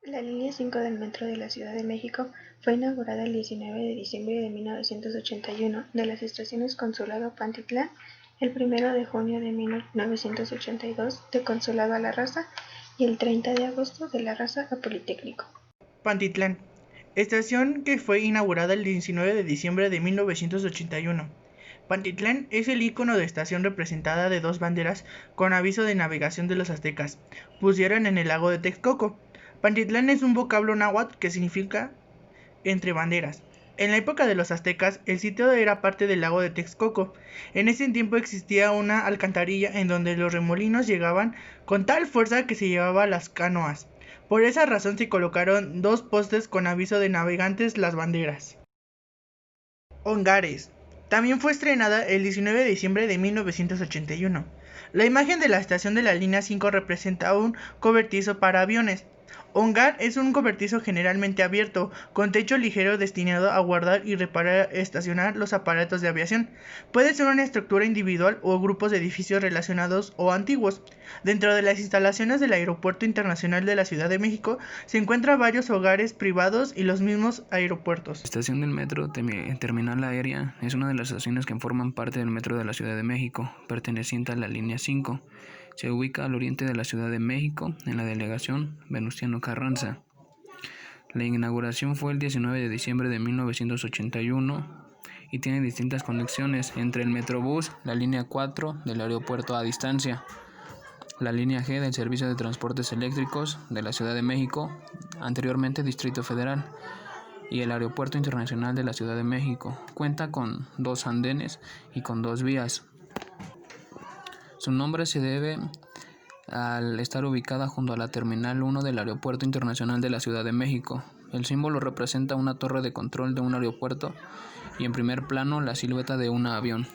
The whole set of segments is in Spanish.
La línea 5 del metro de la Ciudad de México fue inaugurada el 19 de diciembre de 1981 de las estaciones Consulado Pantitlán, el 1 de junio de 1982 de Consulado a la Raza y el 30 de agosto de la Raza a Politécnico. Pantitlán, estación que fue inaugurada el 19 de diciembre de 1981. Pantitlán es el icono de estación representada de dos banderas con aviso de navegación de los aztecas, pusieron en el lago de Texcoco. Pantitlán es un vocablo náhuatl que significa entre banderas. En la época de los aztecas, el sitio era parte del lago de Texcoco. En ese tiempo existía una alcantarilla en donde los remolinos llegaban con tal fuerza que se llevaba las canoas. Por esa razón se colocaron dos postes con aviso de navegantes las banderas. Ongares. También fue estrenada el 19 de diciembre de 1981. La imagen de la estación de la línea 5 representa un cobertizo para aviones. Ongar es un cobertizo generalmente abierto, con techo ligero destinado a guardar y reparar estacionar los aparatos de aviación. Puede ser una estructura individual o grupos de edificios relacionados o antiguos. Dentro de las instalaciones del Aeropuerto Internacional de la Ciudad de México se encuentran varios hogares privados y los mismos aeropuertos. La estación del metro Terminal Aérea es una de las estaciones que forman parte del metro de la Ciudad de México, perteneciente a la línea 5. Se ubica al oriente de la Ciudad de México, en la delegación Venustiano Carranza. La inauguración fue el 19 de diciembre de 1981 y tiene distintas conexiones entre el Metrobús, la línea 4 del aeropuerto a distancia, la línea G del Servicio de Transportes Eléctricos de la Ciudad de México, anteriormente Distrito Federal, y el Aeropuerto Internacional de la Ciudad de México. Cuenta con 2 andenes y con 2 vías. Su nombre se debe al estar ubicada junto a la Terminal 1 del Aeropuerto Internacional de la Ciudad de México. El símbolo representa una torre de control de un aeropuerto y en primer plano la silueta de un avión.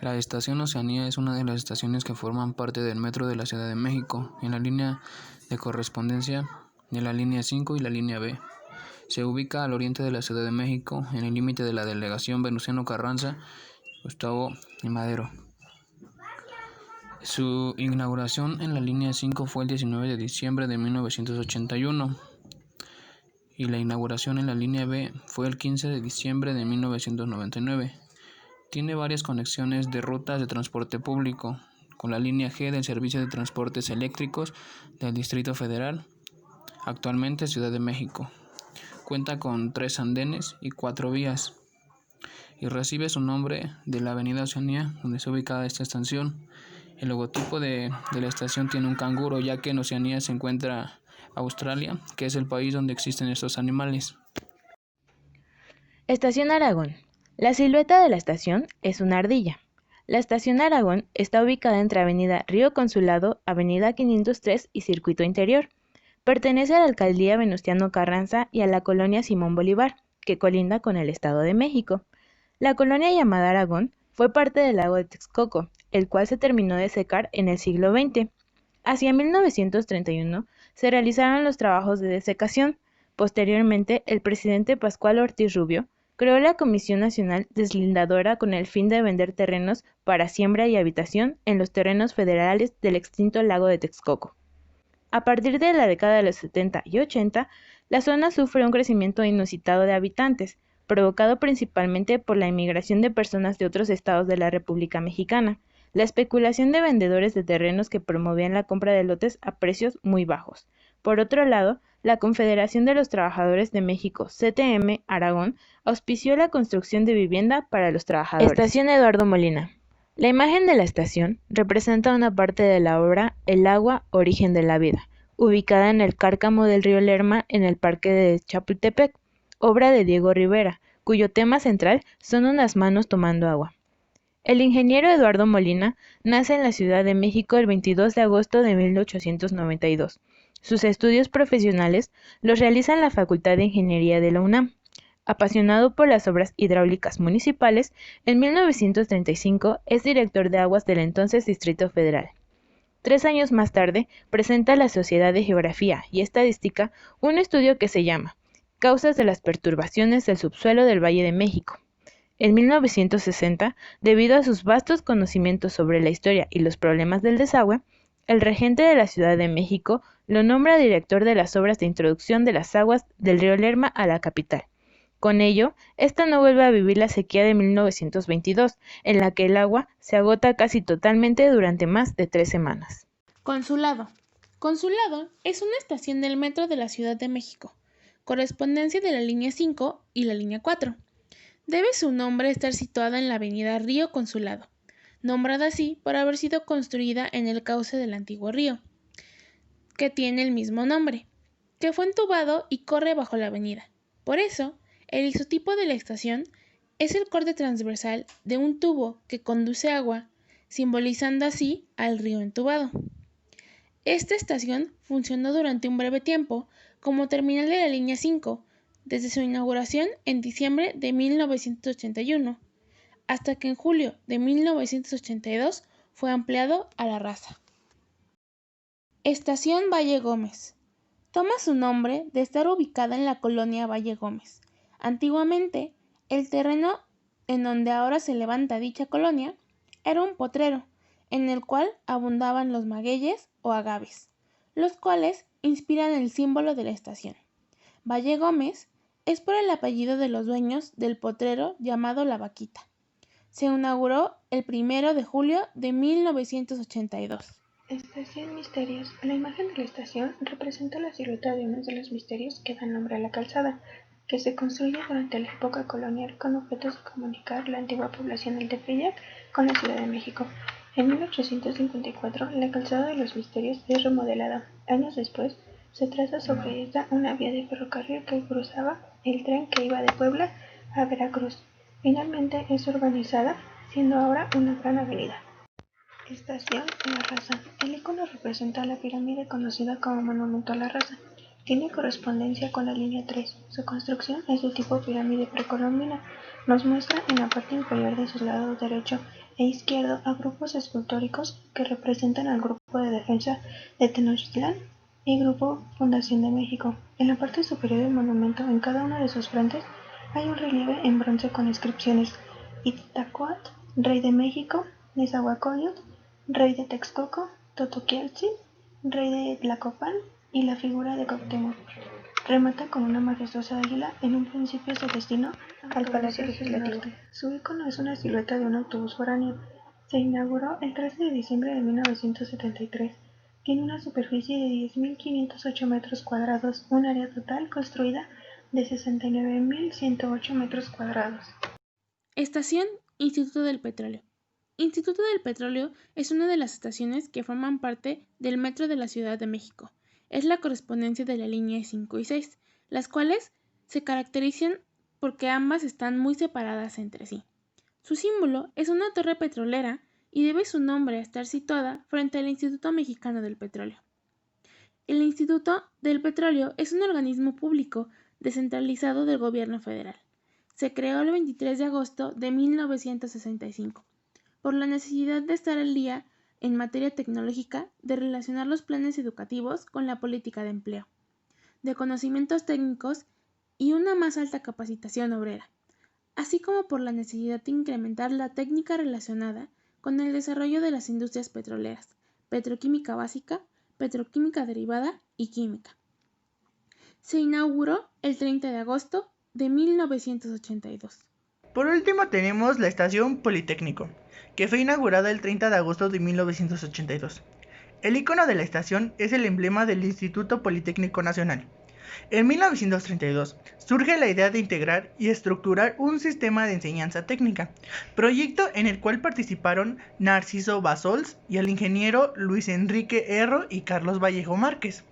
La estación Oceanía es una de las estaciones que forman parte del metro de la Ciudad de México, en la línea de correspondencia de la línea 5 y la línea B. Se ubica al oriente de la Ciudad de México, en el límite de la delegación Venustiano Carranza, Gustavo y Madero. Su inauguración en la línea 5 fue el 19 de diciembre de 1981 y la inauguración en la línea B fue el 15 de diciembre de 1999. Tiene varias conexiones de rutas de transporte público con la línea G del Servicio de Transportes Eléctricos del Distrito Federal, actualmente Ciudad de México. Cuenta con 3 andenes y 4 vías y recibe su nombre de la avenida Oceanía, donde está ubicada esta estación. El logotipo de la estación tiene un canguro, ya que en Oceanía se encuentra Australia, que es el país donde existen estos animales. Estación Aragón. La silueta de la estación es una ardilla. La estación Aragón está ubicada entre Avenida Río Consulado, Avenida 503 y Circuito Interior. Pertenece a la Alcaldía Venustiano Carranza y a la colonia Simón Bolívar, que colinda con el Estado de México. La colonia llamada Aragón fue parte del lago de Texcoco, el cual se terminó de secar en el siglo XX. Hacia 1931 se realizaron los trabajos de desecación. Posteriormente, el presidente Pascual Ortiz Rubio creó la Comisión Nacional Deslindadora con el fin de vender terrenos para siembra y habitación en los terrenos federales del extinto lago de Texcoco. A partir de la década de los 70 y 80, la zona sufre un crecimiento inusitado de habitantes, provocado principalmente por la inmigración de personas de otros estados de la República Mexicana, la especulación de vendedores de terrenos que promovían la compra de lotes a precios muy bajos. Por otro lado, la Confederación de los Trabajadores de México, CTM Aragón, auspició la construcción de vivienda para los trabajadores. Estación Eduardo Molina. La imagen de la estación representa una parte de la obra El agua, origen de la vida, ubicada en el cárcamo del río Lerma en el Parque de Chapultepec, obra de Diego Rivera, cuyo tema central son unas manos tomando agua. El ingeniero Eduardo Molina nace en la Ciudad de México el 22 de agosto de 1892. Sus estudios profesionales los realiza en la Facultad de Ingeniería de la UNAM. Apasionado por las obras hidráulicas municipales, en 1935 es director de aguas del entonces Distrito Federal. 3 años más tarde, presenta a la Sociedad de Geografía y Estadística un estudio que se llama Causas de las perturbaciones del subsuelo del Valle de México. En 1960, debido a sus vastos conocimientos sobre la historia y los problemas del desagüe, el regente de la Ciudad de México lo nombra director de las obras de introducción de las aguas del río Lerma a la capital. Con ello, esta no vuelve a vivir la sequía de 1922, en la que el agua se agota casi totalmente durante más de 3 semanas. Consulado. Consulado es una estación del metro de la Ciudad de México, correspondencia de la línea 5 y la línea 4. Debe su nombre estar situada en la avenida Río Consulado, nombrada así por haber sido construida en el cauce del antiguo río, que tiene el mismo nombre, que fue entubado y corre bajo la avenida. Por eso, el isotipo de la estación es el corte transversal de un tubo que conduce agua, simbolizando así al río entubado. Esta estación funcionó durante un breve tiempo como terminal de la línea 5, desde su inauguración en diciembre de 1981, hasta que en julio de 1982 fue ampliado a la raza. Estación Valle Gómez. Toma su nombre de estar ubicada en la colonia Valle Gómez. Antiguamente, el terreno en donde ahora se levanta dicha colonia era un potrero, en el cual abundaban los magueyes o agaves, los cuales inspiran el símbolo de la estación. Valle Gómez es por el apellido de los dueños del potrero llamado La Vaquita. Se inauguró el 1 de julio de 1982. Estación Misterios. La imagen de la estación representa la silueta de uno de los misterios que dan nombre a la calzada, que se construye durante la época colonial con objetos de comunicar la antigua población del Tepeyac con la Ciudad de México. En 1854, la calzada de los Misterios es remodelada. Años después, se traza sobre esta una vía de ferrocarril que cruzaba el tren que iba de Puebla a Veracruz. Finalmente es urbanizada, siendo ahora una gran avenida. Estación La Raza. El icono representa la pirámide conocida como Monumento a la Raza. Tiene correspondencia con la línea 3. Su construcción es de tipo pirámide precolombina. Nos muestra en la parte inferior de su lado derecho e izquierdo a grupos escultóricos que representan al Grupo de Defensa de Tenochtitlán y Grupo Fundación de México. En la parte superior del monumento, en cada uno de sus frentes, hay un relieve en bronce con inscripciones: Ixtacuat, Rey de México; Nezahualcóyotl, Rey de Texcoco; Totoquialtzin, Rey de Tlacopan; y la figura de Cuauhtémoc. Remata con una majestuosa águila. En un principio se destinó al Palacio Legislativo. Su icono es una silueta de un autobús foráneo. Se inauguró el 13 de diciembre de 1973. Tiene una superficie de 10.508 metros cuadrados, un área total construida de 69.108 metros cuadrados. Estación Instituto del Petróleo. Instituto del Petróleo es una de las estaciones que forman parte del Metro de la Ciudad de México. Es la correspondencia de la línea 5 y 6, las cuales se caracterizan porque ambas están muy separadas entre sí. Su símbolo es una torre petrolera y debe su nombre a estar situada frente al Instituto Mexicano del Petróleo. El Instituto del Petróleo es un organismo público descentralizado del gobierno federal. Se creó el 23 de agosto de 1965, por la necesidad de estar al día en materia tecnológica, de relacionar los planes educativos con la política de empleo, de conocimientos técnicos y una más alta capacitación obrera, así como por la necesidad de incrementar la técnica relacionada con el desarrollo de las industrias petroleras, petroquímica básica, petroquímica derivada y química. Se inauguró el 30 de agosto de 1982. Por último tenemos la Estación Politécnico, que fue inaugurada el 30 de agosto de 1982. El icono de la estación es el emblema del Instituto Politécnico Nacional. En 1932 surge la idea de integrar y estructurar un sistema de enseñanza técnica, proyecto en el cual participaron Narciso Bassols y el ingeniero Luis Enrique Erro y Carlos Vallejo Márquez.